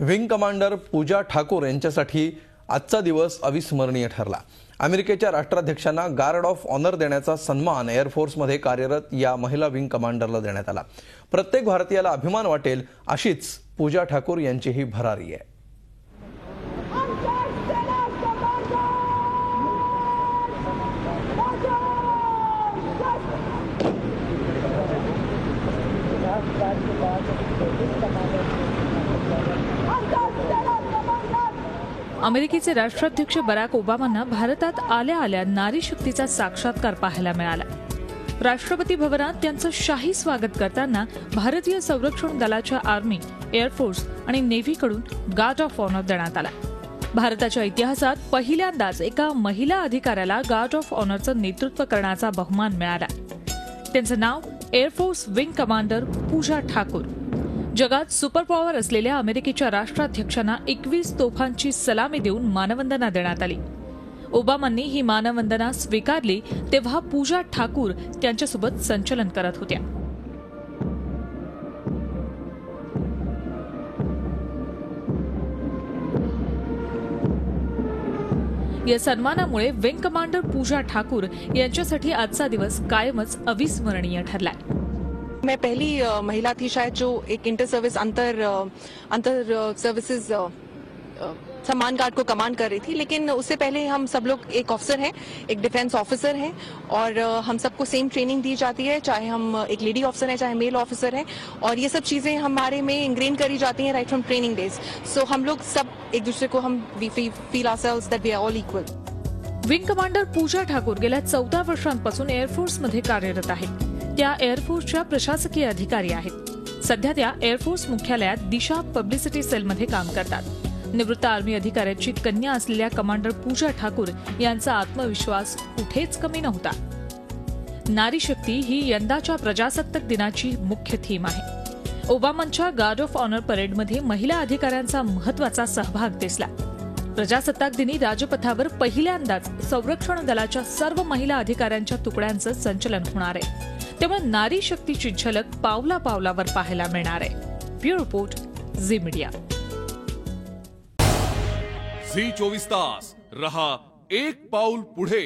Wing commander Pooja Thakur यांच्यासाठी आजचा दिवस अविस्मरणीय ठरला। अमेरिकेच्या राष्ट्राध्यक्षांना गार्ड ऑफ ऑनर देण्याचा सन्मान एअरफोर्समध्ये कार्यरत या महिला विंग कमांडरला देण्यात आला। प्रत्येक भारतीयाला अभिमान वाटेल अशीच पूजा ठाकूर यांची ही भरारी आहे। अमेरिकेचे राष्ट्राध्यक्ष बराक ओबामांना भारतात आल्या आल्या नारी शक्तीचा साक्षात्कार पाहायला मिळाला। राष्ट्रपती भवनात त्यांचं शाही स्वागत करताना भारतीय संरक्षण दलाच्या आर्मी, एअरफोर्स आणि नेव्हीकडून गार्ड ऑफ ऑनर देण्यात आला। भारताच्या इतिहासात पहिल्यांदाच एका महिला अधिकाऱ्याला गार्ड ऑफ ऑनरचं नेतृत्व करण्याचा बहुमान मिळाला। त्यांचं नाव air force wing commander Pooja Thakur. जगात सुपर पॉवर असलेल्या अमेरिकेच्या राष्ट्राध्यक्षांना 21 तोफांची सलामी देऊन मानवंदना देण्यात आली। ओबामांनी ही मानवंदना स्वीकारली तेव्हा पूजा ठाकूर त्यांच्यासोबत संचलन करत होत्या। या सन्मानामुळे विंग कमांडर पूजा ठाकूर यांच्यासाठी आजचा दिवस कायमच अविस्मरणीय ठरलाय। मैं पहली महिला थी शायद जो एक इंटर सर्विस अंतर सर्विसेज सम्मान गार्ड को कमांड कर रही थी, लेकिन उससे पहले हम सब लोग एक ऑफिसर हैं, एक डिफेंस ऑफिसर हैं और हम सबको सेम ट्रेनिंग दी जाती है, चाहे हम एक लेडी ऑफिसर हैं चाहे मेल ऑफिसर हैं, और ये सब चीज़ें हमारे में इंग्रेन करी जाती हैं right from training days. So हम लोग सब एक दूसरे को we feel ourselves that we are all equal. Wing commander Pooja Thakur गेल्या 14 वर्षांपासून एअरफोर्समध्ये कार्यरत आहेत। त्या एअरफोर्सच्या प्रशासकीय अधिकारी आहेत। सध्या त्या एअरफोर्स मुख्यालयात दिशा पब्लिसिटी सेलमध्ये काम करतात। निवृत्त आर्मी अधिकाऱ्याची कन्या असलेल्या कमांडर पूजा ठाकूर यांचा आत्मविश्वास कुठेच कमी नव्हता। नारी शक्ती ही यंदाच्या प्रजासत्ताक दिनाची मुख्य थीम आहे। ओबामांच्या गार्ड ऑफ ऑनर परेडमध्ये महिला अधिकाऱ्यांचा महत्वाचा सहभाग दिसला। प्रजासत्ताक दिनी राजपथावर पहिल्यांदाच संरक्षण दलाच्या सर्व महिला अधिकाऱ्यांच्या तुकड्यांचं संचलन होणार आहे। त्यामुळे नारी शक्तीची झलक पावला पावलावर पाहायला मिळणार आहे। Bureau report, Zee media. Zee 24 तास रहा एक पाऊल पुढे।